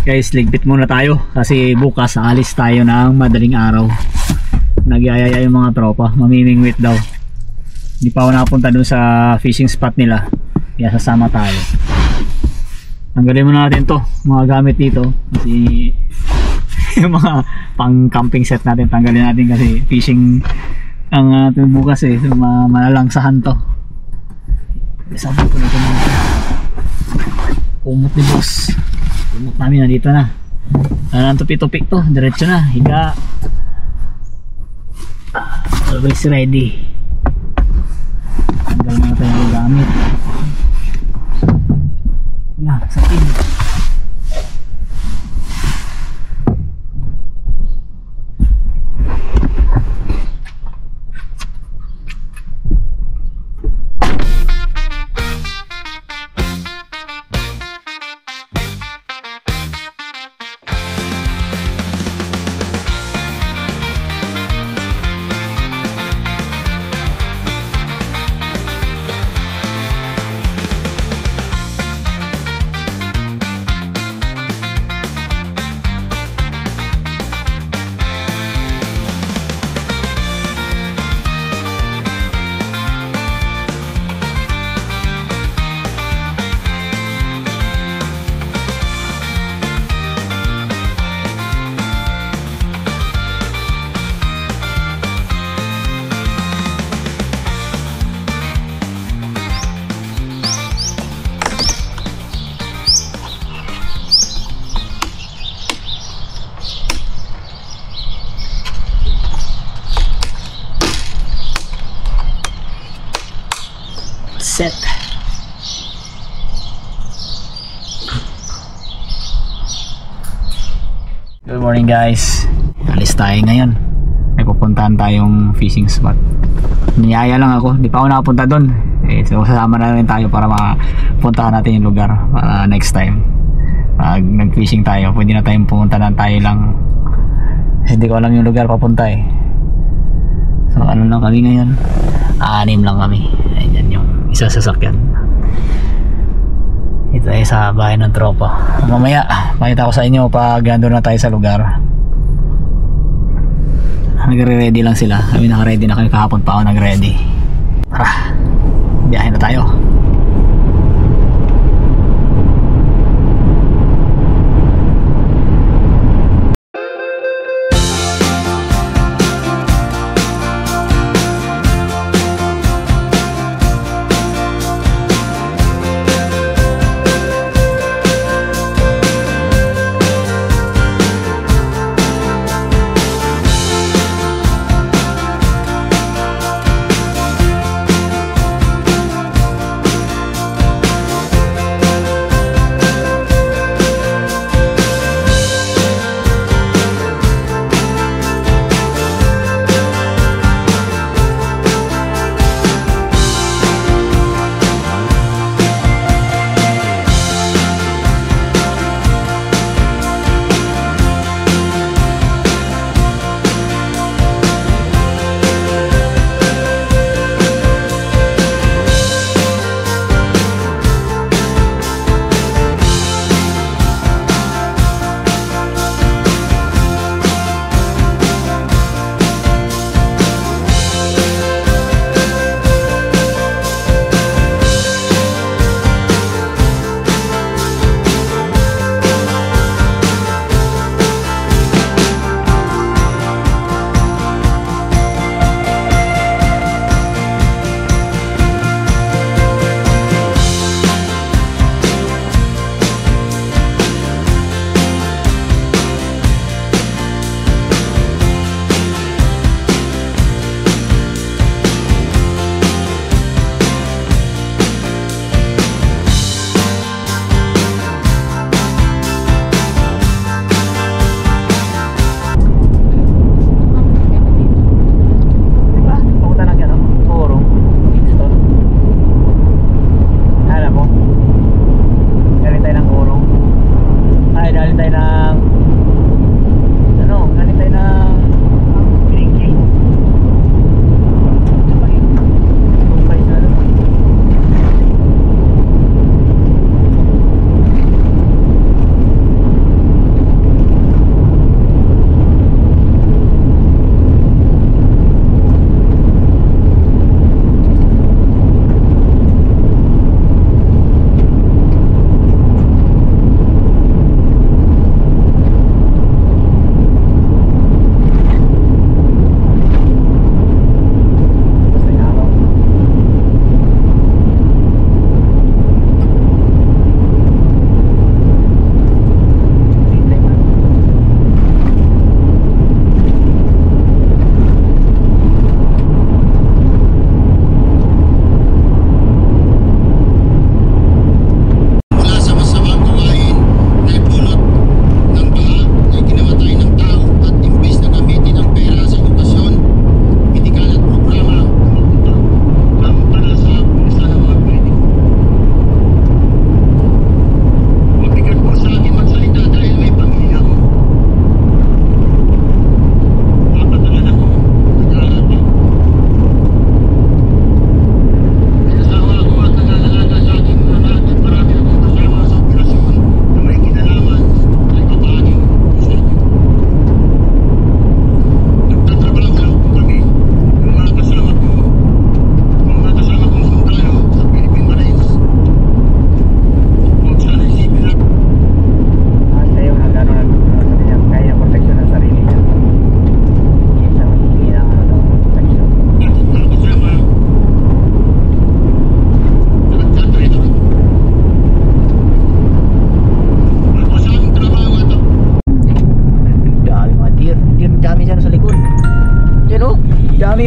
Guys, ligpit muna tayo kasi bukas alis tayo ng madaling araw. Nagyayaya yung mga tropa, mamimingwit daw. Hindi pa ako nakapunta dun sa fishing spot nila, kaya sasama tayo. Tanggalin muna natin to, mga gamit dito kasi yung mga pang camping set natin tanggalin natin kasi fishing ang ating bukas so malalangsahan to. Sabi ko na ito mga kumot ni boss. Kumot namin nandito na. Ang tupi-tupik to, diretso na, higa. Always ready. Tanggal na tayo yung gamit. Na, sakin. Set. Good morning guys. Alis tayo ngayon. May pupuntahan tayong fishing spot. Niyaya lang ako, di pa ako nakapunta doon. So sasama na rin tayo para mapuntahan natin yung lugar para next time. Pag nag-fishing tayo, pwede na tayong pumunta na tayo lang. Hindi ko alam yung lugar papunta So ano lang kami ngayon? 6 lang kami. Ayan yung isa sasakyan. Ito ay sa bahay ng tropa. Mamaya pakita ko sa inyo pag gandun na tayo sa lugar. Nagre-ready lang sila. Kami naka-ready na kami, kahapon pa ako nag-ready. Tara, biyahe na tayo.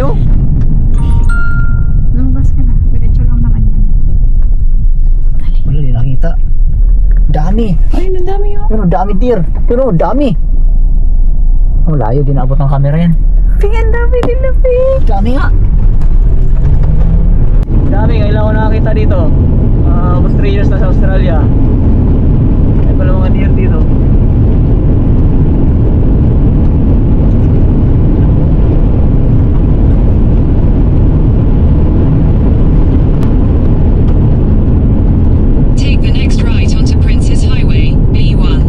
oh. Lumabas ka na. Diretso lang naman yan. Wala, hindi nakita. Dami. Ayun, ang dami yun. Pero dami deer. Pero dami. Oh, layo din abot ng camera yan. Ang dami din na Dami nga. Dami, ngayon lang ako nakakita dito. Almost 3 years na sa Australia. May pala mga deer dito. Take the next right onto Princes Highway, B1.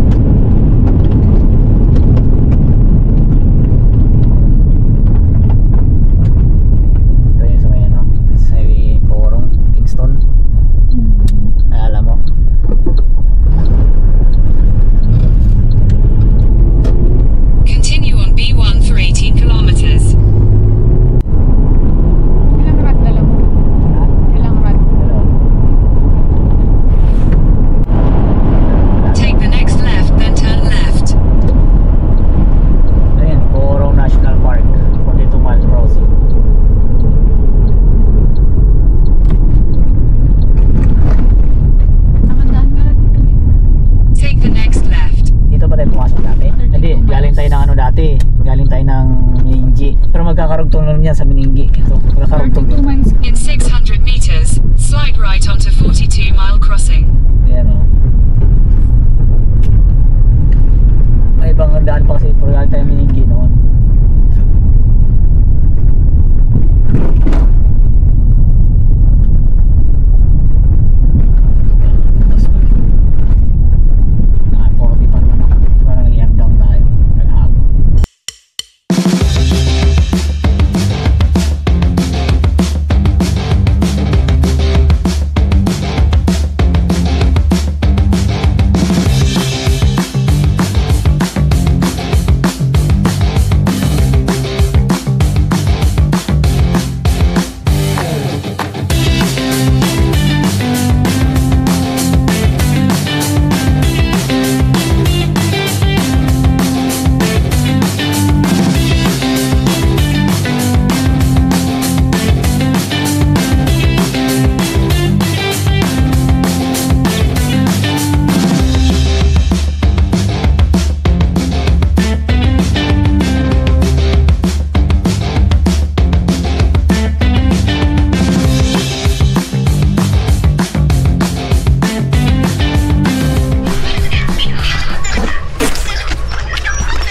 Ito yung sa may ano, sa may Porong, Kingston. Ay, alam mo. Continue on B1 for 18 kilometers. Ilang rad dala mo? Ilang rad? Take the next left, then turn left. Ayan, Porong National Park, 42 miles crossing. Nakandaan ka na dito. Take the next left. Dito ba tayo pumasok dati? Hindi, galing tayo ng ano dati. Galing tayo ng Meningi. Pero magkakarugtong lang yan sa Meningi. Ito, magkakarugtong 32 miles. In 600 meters, slide right onto 42-mile crossing. Ayan o. May ibang daan pa kasi pero galing tayo ng Meningi noon. Naka-40 pa naman ako. Parang nag-air down tayo. Nag-habol.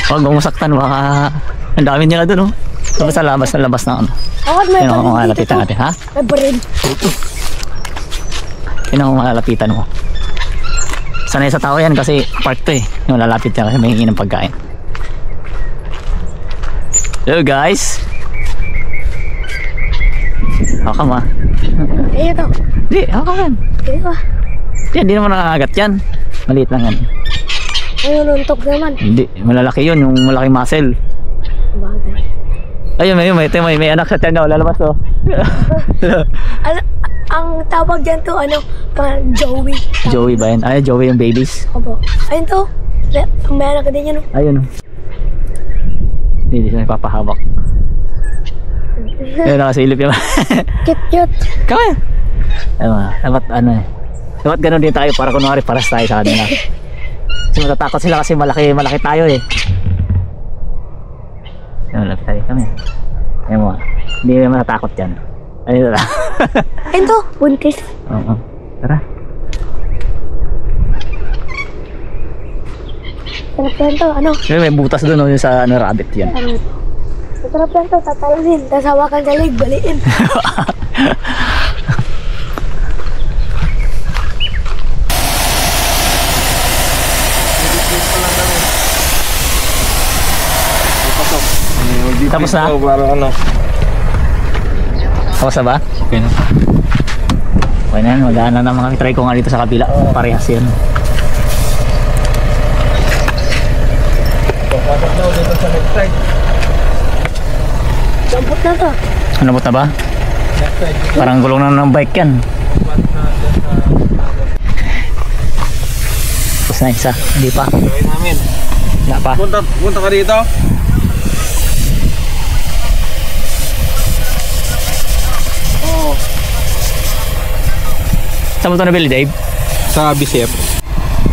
Huwag mong masaktan, baka ang dami nila dun, oh. Tapos sa labas na ano. Bakit may Yun ang baril malalapitan dito? natin, ha? May baril. Yun ang malalapitan mo. Sanay sa tao yan kasi park to eh. Yung lalapit yan kasi may hingin ng pagkain. Hello guys! Hakam ha? Eh, ito. Hindi, hakam yan. Eh, ba? Hindi naman nakakagat yan. Maliit lang yan. Ayun, untok naman. Hindi, malalaki yun. Yung malaking muscle. Bagay. Ayun, may anak sa tiyan na. Lalabas to. Ano, ang tawag dyan to, ano, parang Joey. Joey ba yan? Ay, Joey yung babies. Opo. Ayun to. May anak din yan. Ayun. Hindi siya nagpapahawak. Ayun, nakasilip yun. Cute. Kaya. Dapat ano eh. Dapat ganun din tayo para kunwari paras tayo sa kanila. Kasi matatakot sila kasi malaki tayo eh. Malaki tayo kami. Ayun mo. Hindi naman matatakot yan. Ayun na. Ayun to, buntis. Oo. Tara. Sarap yan to, ano? Ayun, may butas doon yung sa ano, rabbit yan. Ano to? Sarap yan to, tatalasin. Tapos hawakan sa leg, baliin. Tapos na? Ano? Tapos na ba? Okay na. Okay na yan, magaan na naman kami. Try ko nga dito sa kabila. Parehas yan. Pasok daw dito sa left side. Lambot na to. Ano na ba? Left side. Parang gulong na ng bike yan. Tapos na isa. Hindi pa. Gawin namin. Wala pa. Punta ka dito. Saan mo ito nabili, Dave? Sa BCF.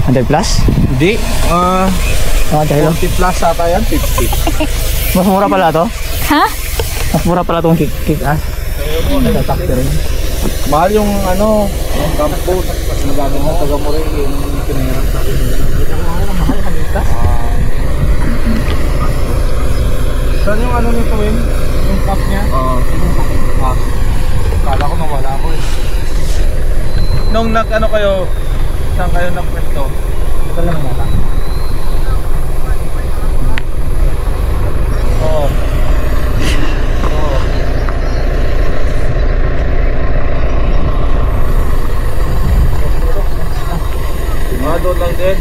100 plus? Hindi. Dahil 40 plus ata yan, 50. mas mura pala to? Ha? Mas mura pala itong kick-ass. Mahal yung ano, yung campo. Nagano mo, taga mo rin yung kinirang sa akin. Mahal ka nito? Saan yung ano nito, Win? Yung cup niya? Kala ko nawala ko eh. Nung nag-ano kayo, saan kayo nag-pwesto? Ito lang nata. Oo. Doon lang din.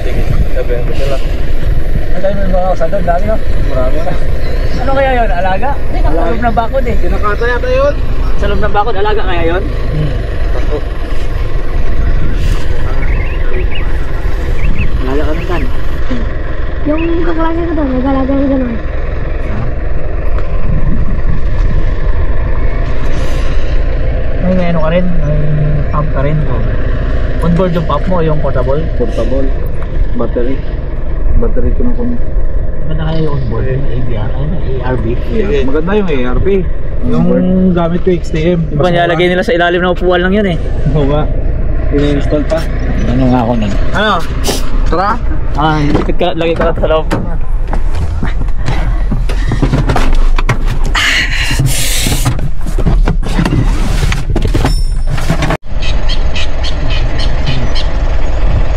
Sige. Sabihin ko sila. Ang dami mo mga kasadod, dami no? Marami na. Ano kaya yun? Alaga? Sa loob ng bakod eh. Kinakata yata yun. Sa loob ng bakod, alaga kaya yun? Ako. Alaga ka ng kan. Yung kaklase ko doon, nag-alaga ng gano'n. May ano ka rin? May pump ka rin? On board yung pump mo, yung portable? Portable. Battery. Battery ko na kung... Maganda kaya yung on board? Yung ABR? Ay, ARB? Maganda yung ARP. Yung gamit ko XTM. Diba nilalagay nila sa ilalim ng upuan lang yun eh. Oo ba? Ini-install pa. Ano nga ako nun? Ano? Tara? Lagi ka na sa loob.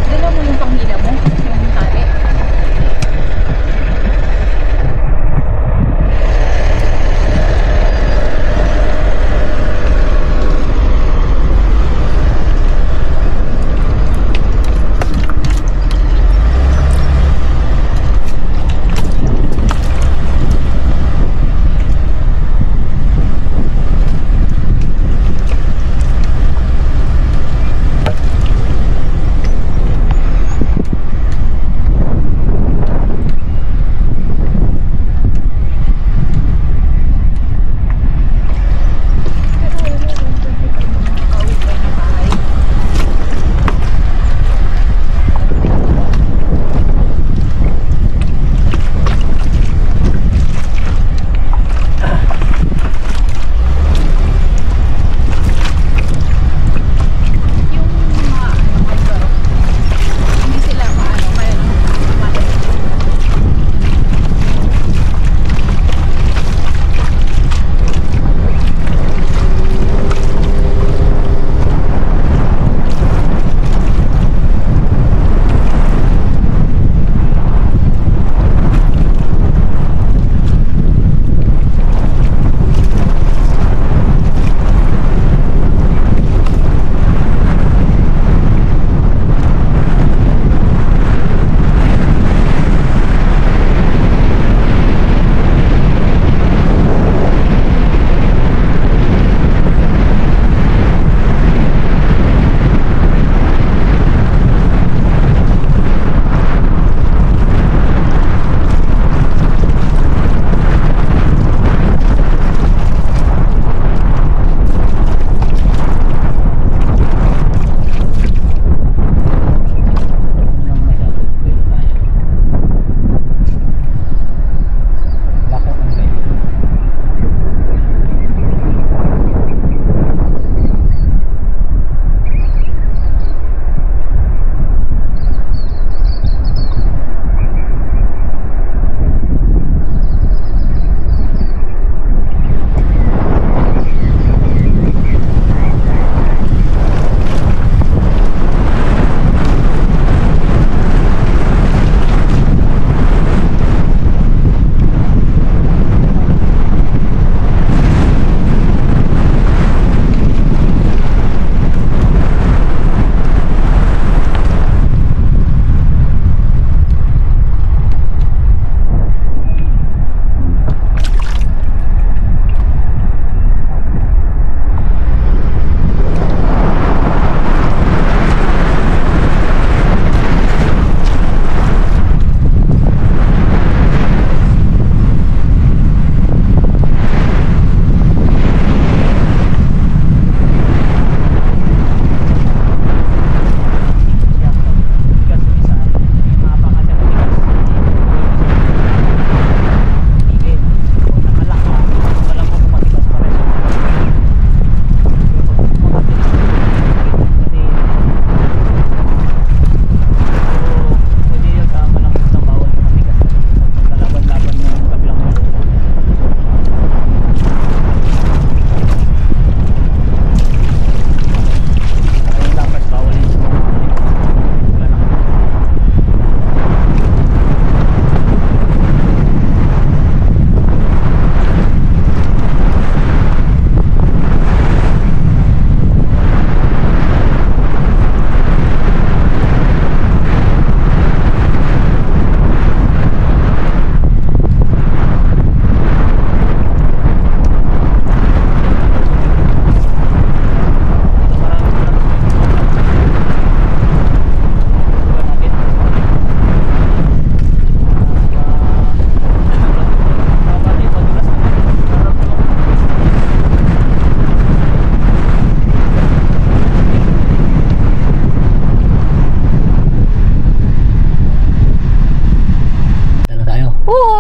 Dala mo yung panghila mo, yung tali.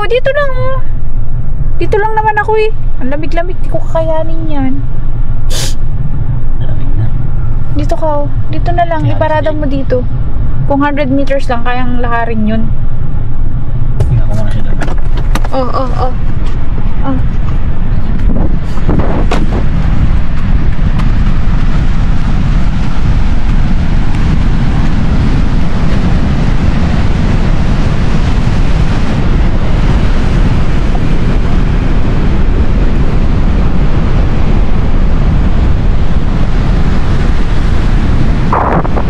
dito lang oh. Dito lang naman ako eh. Ang lamig-lamig, di ko kakayanin yan. Malamig na. Dito ka oh. Dito na lang, iparada mo dito. Kung 100 meters lang, kayang lakarin yun. Tingnan ko muna siya doon. Oh.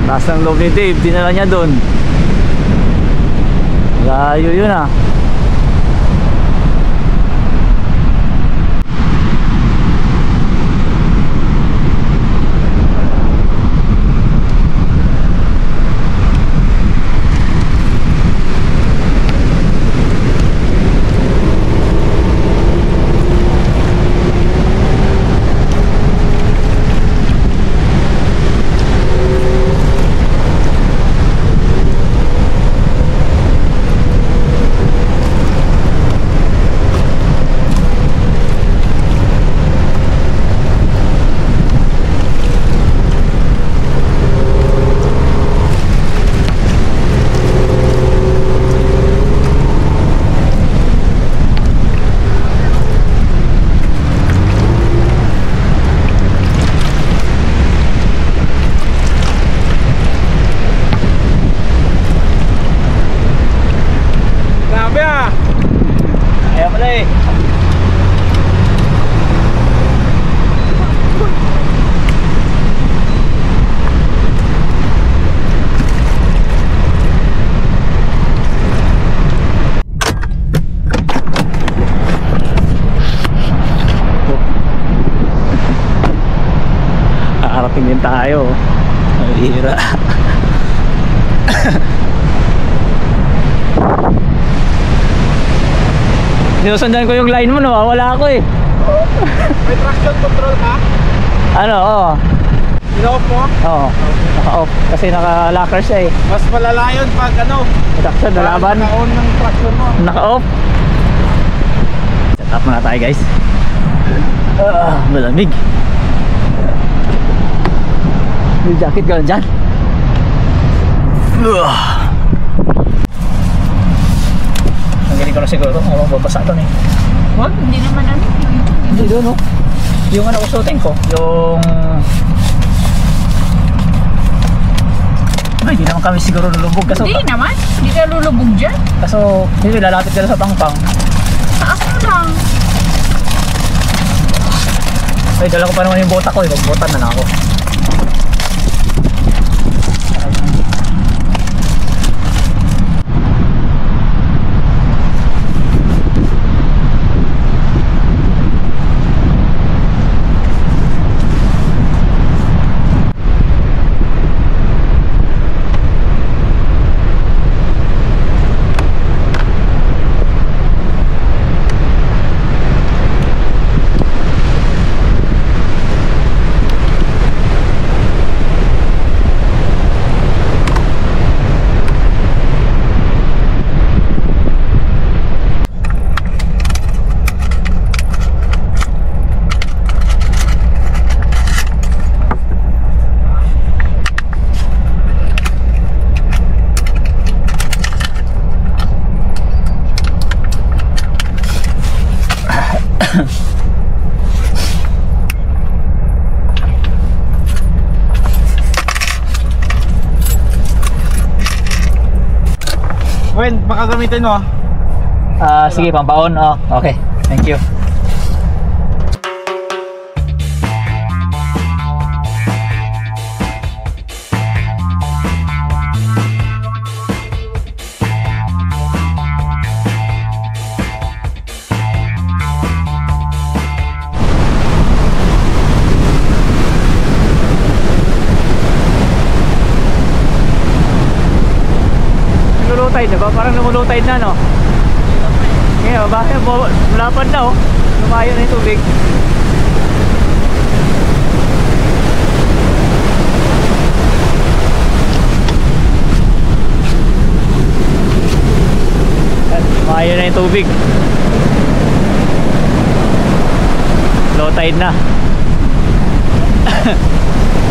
Taas ng loob ni Dave, dinala niya doon. Layo yun ah. Grabe ah! Kaya pala eh. Nakarating din tayo. Mahira. Sinusundan ko yung line mo, nawawala ako eh. May traction control ka? Ano, oo. In-off mo? Oo, naka-off. Kasi naka-locker siya eh. Mas malala yun pag ano, Traction, nalaban. naka-on ng traction mo. Naka-off. Set up muna tayo guys. Malamig. May jacket ka lang dyan. Ang galing ko na siguro. Babasa ito eh. Wag, hindi naman ano. Hindi doon no. Yung ano usutin ko. Yung... Ay, hindi naman kami siguro lulubog. Kaso, Hindi naman. Hindi ka lulubog dyan. kaso hindi lalapit ka na sa pangpang. Taas mo lang. Ay, dala ko pa naman yung bota ko eh. Magbotan na lang ako. Gwen, baka gamitin mo. Sige, pampaon. Oh, okay. Thank you. Lumulutay, diba? Parang lumulutay na, no? Ngayon, bakit? Lapad na, oh. Lumayo na yung tubig. Lumayo na yung tubig. Low tide na.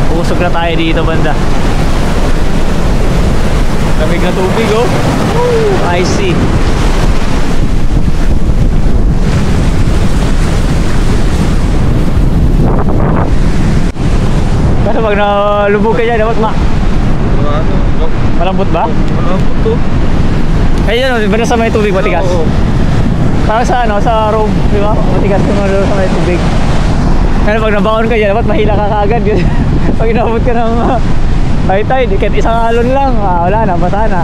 Pusog na tayo dito banda. Lamig na tubig oh. I see. Kasi pag nalubog ka dyan, dapat malambot ba? Malambot to. Ayun, ba sa may tubig matigas? Oo. Parang sa ano, sa room, di ba? Matigas yung sa may tubig. Pero pag nabaon ka dyan, dapat mahila ka kaagad yun. Pag inabot ka ng high tide, kahit isang alon lang, wala na, bata na.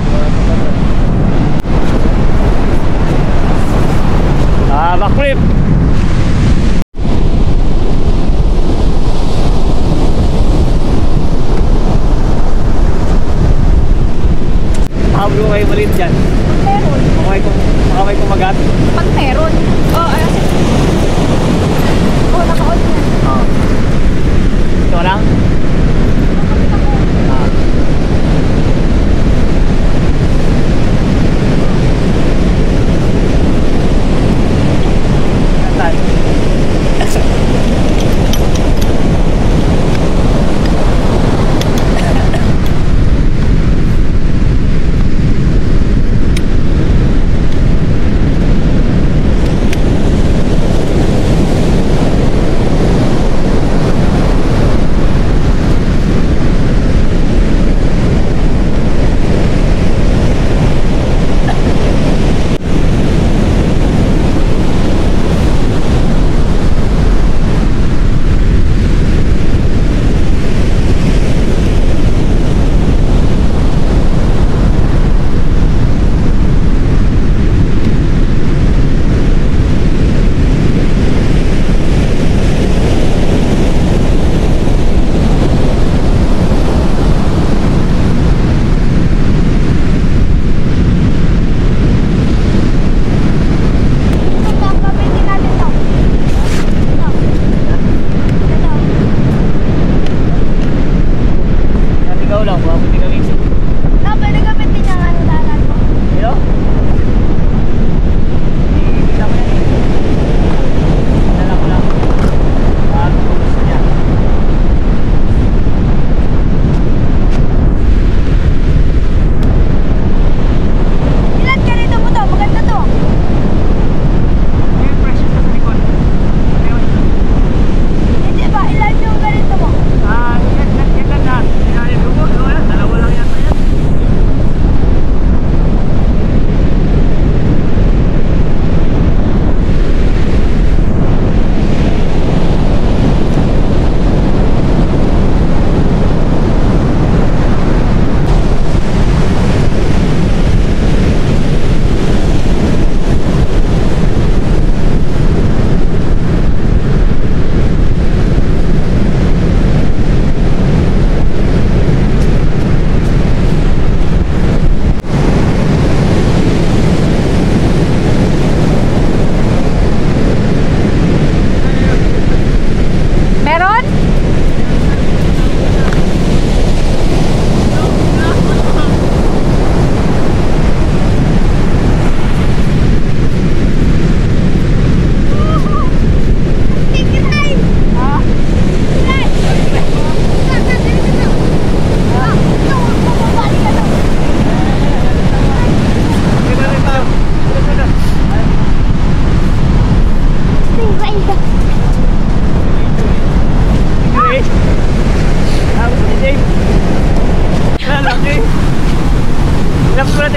Backflip! Hablo kayo maliit dyan. Meron. Makaway kong magat. Pag meron. Ayun. Naka-on yan. Ito lang?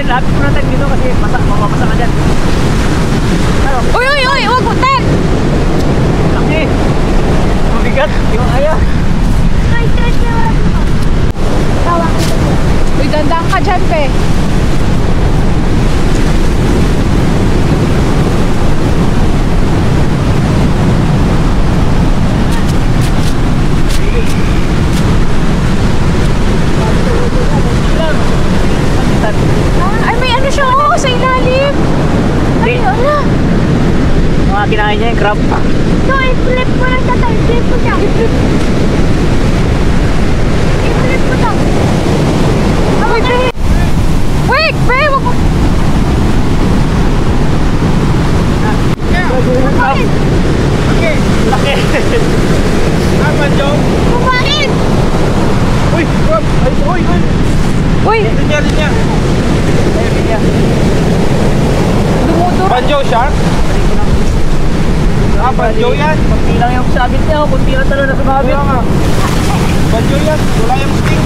Lapit mo natin dito kasi mababasa ka dyan. Ano? Uy! Huwag mo! Ten! Laki! Mabigat! Di mo kaya! Uy, dandang ka dyan, pe. Ay, may ano siya sa ilalim. Ay, wala. Mga kinain niya yung crab. So, i-flip mo lang siya. I-flip mo siya. I-flip mo siya. Wait, pre! Wait, pre! Wag mo! Banjo shark? Ah, banjo yan. Kunti lang yung sabit niya, kunti lang talaga na sumabit. Kaya nga. Banjo yan. Wala yung sting.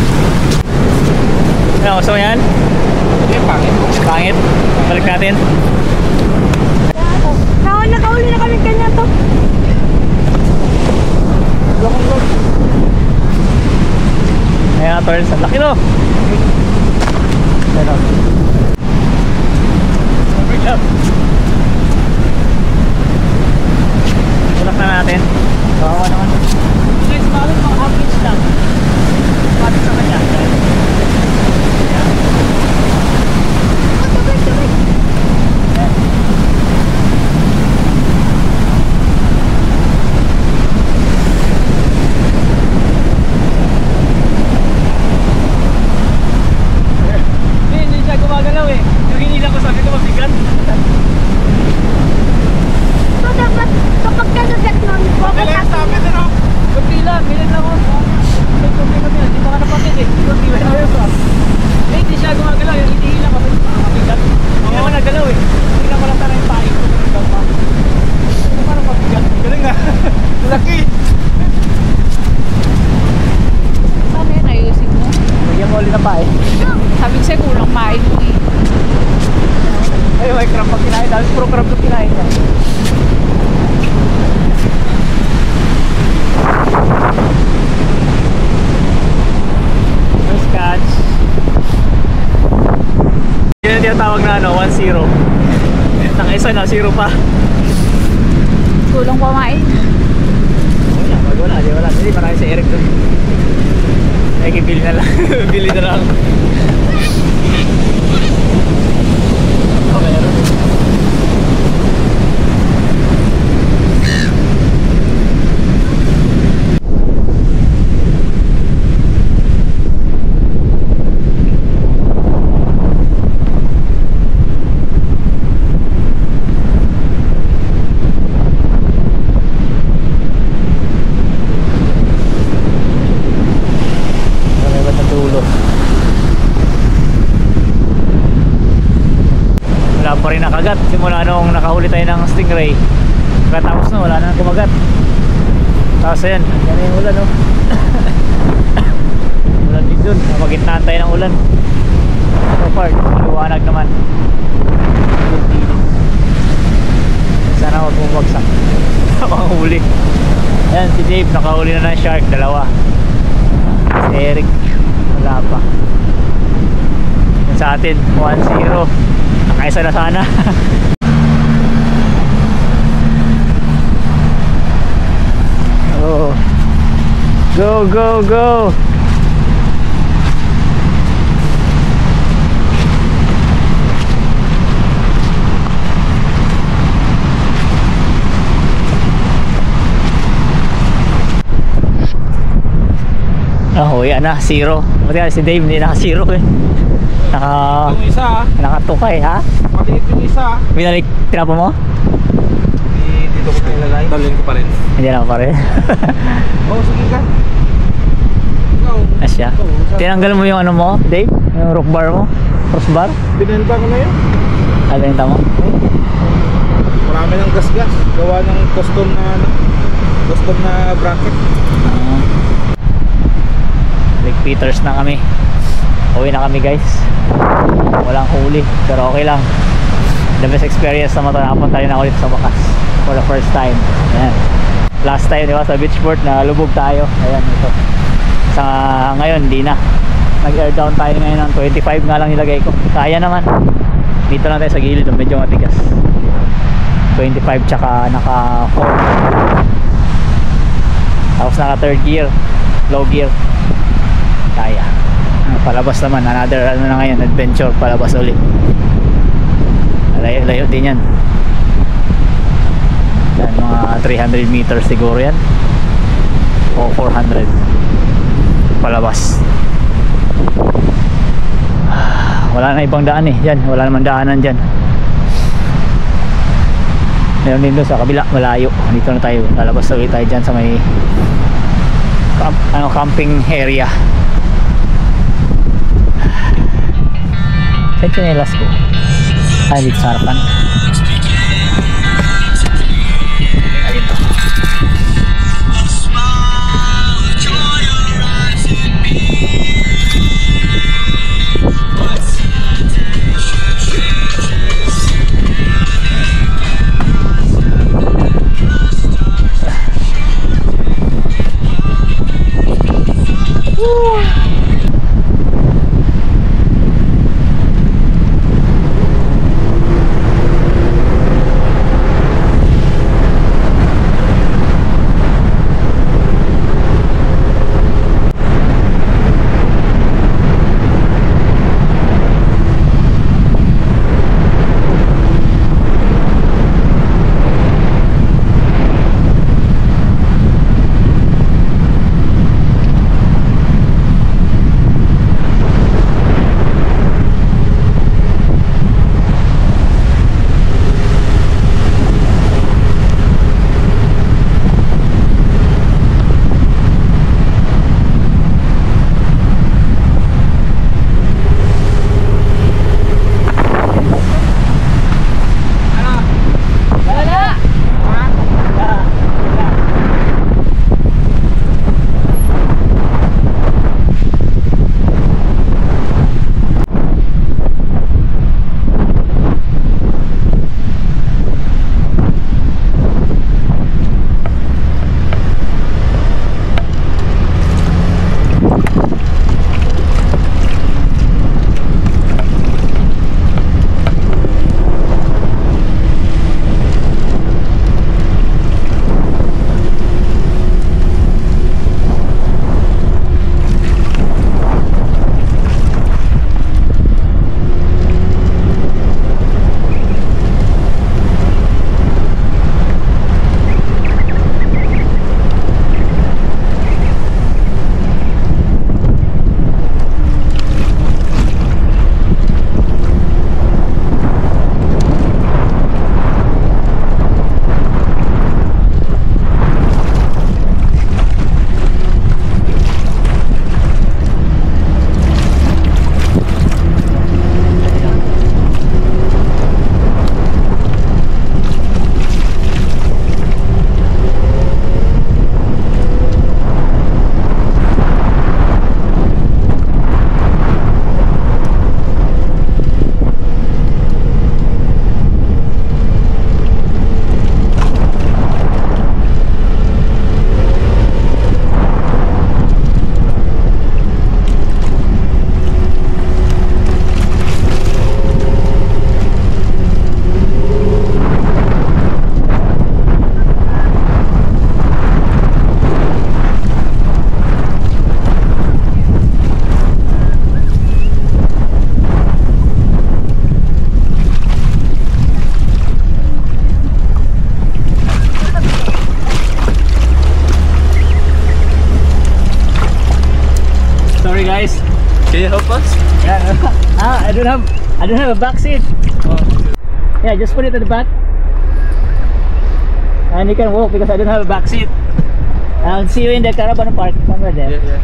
Ano, gusto mo yan? Hindi, pangit. Pangit. Balik natin. Nakauli na kami kanya to. Ayan, turns. Ang laki no. Ayan o. Big love. Tulak na natin. Bawa naman. Guys, bakit mga half inch lang? Bakit sa kanya? Hindi siya gumagalaw eh. Yung hinilang ko sabi ko mabigat. So dapat kapag kagagat nun, Kailan sabi din o? Kunti lang, bilan lang ako. Hindi pa ka napatid eh. Kunti lang ako pa. Hindi siya gumagalaw. Yung hinilang ko sabi ko mabigat. Hindi naman nagalaw eh. Hindi naman natara yung paing ko. Hindi pa mabigat. Galing nga. Laki. Sabi yun, ayusin mo. Bigyan mo ulit ng paing. Sabi ko sa'yo, kulang pain mo eh. Ay, may crab pag kinain. Dahil pro crab yung kinain niya. First catch. Yun yung tinatawag na ano, 1-0. Naka isa na, 0 pa. Kulang pamain. Wala, di wala. Hindi, marami si Eric doon. Ay, bili na lang. Bili na lang. Okay, ano? Wala pa rin nakagat simula nung nakahuli tayo ng stingray. Katapos na wala na kumagat. Tapos ayan, yan yung ulan no. Ulan din dun, magitnaan tayo ng ulan. So far, maliwanag naman. Sana huwag bumagsak. Mga huli. Ayan, si Dave nakahuli na ng shark, 2. Si Eric wala pa. Yan sa atin, 1-0. Nakaisa na sana. Oh. Go, go, go. Oh, yan na, 0. Buti si Dave hindi naka-0 eh. Yung isa Nakatukay ha? maliit yung isa. Binalik, tinapa mo? Dito ko pinalagay. Dalhin ko pa rin. Hindi na pa rin. Oo, sige ka. Ikaw. Asya. Tinanggal mo yung ano mo, Dave? Yung rock bar mo? Crossbar? Binenta ko na yun. Alenta mo? Marami ng gas-gas. Gawa ng custom na bracket. Lake Peters na kami. Uwi na kami guys. Walang huli pero okay lang. The best experience naman ito. Nakapunta rin ako dito sa wakas for the first time. Ayan. Last time diba sa beachport na lubog tayo. Ayan ito. Sa ngayon di na. Nag-air down tayo ngayon ng 25 nga lang nilagay ko. Kaya naman. Dito lang tayo sa gilid. Medyo matigas. 25 tsaka naka 4. Tapos naka 3rd gear. Low gear. Kaya. Palabas naman, another ano na ngayon, adventure, palabas ulit. Layo din yan. Yan, mga 300 meters siguro yan o 400 palabas. Wala na ibang daan eh, yan, wala naman daanan dyan. Meron din doon sa kabila, malayo. Dito na tayo, lalabas ulit tayo dyan sa may camping area. Saan chinelas ko? Ay, dito sa harapan. Tapos? Yeah. I don't have a back seat. Yeah, just put it at the back. And you can walk because I don't have a back seat. I'll see you in the caravan park somewhere there. Yeah.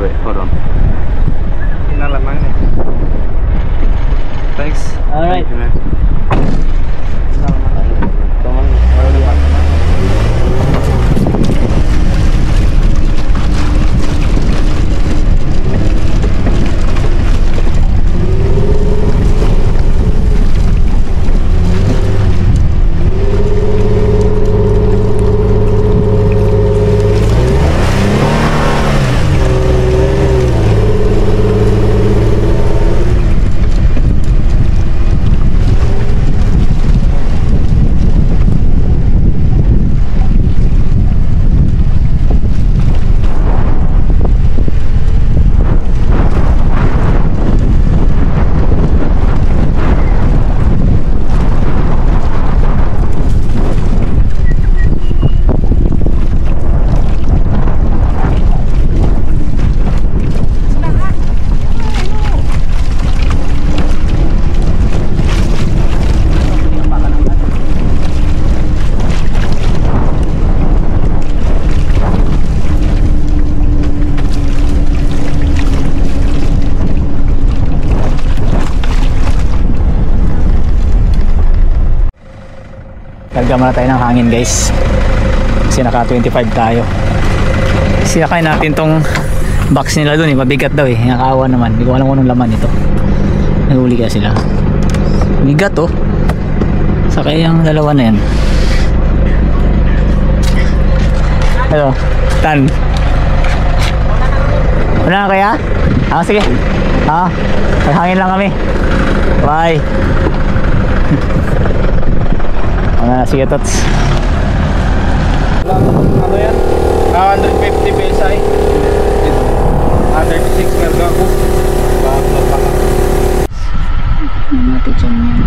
Wait, hold on. Kinalaman eh. Thanks. Alright. Thank you, man. Karga muna tayo ng hangin guys kasi naka 25 tayo. Sinakay natin tong box nila dun eh, mabigat daw eh, nakaawa naman, hindi ko alam kung anong laman ito. Nahuli ka sila, bigat oh. Sakay ang dalawa na yan. Hello Tan, wala na kaya? Sige may hangin lang kami, bye. Sige tots. Ano yan? 150 PSI. 36 merga ko. Bakit pa ka? Mati dyan yan.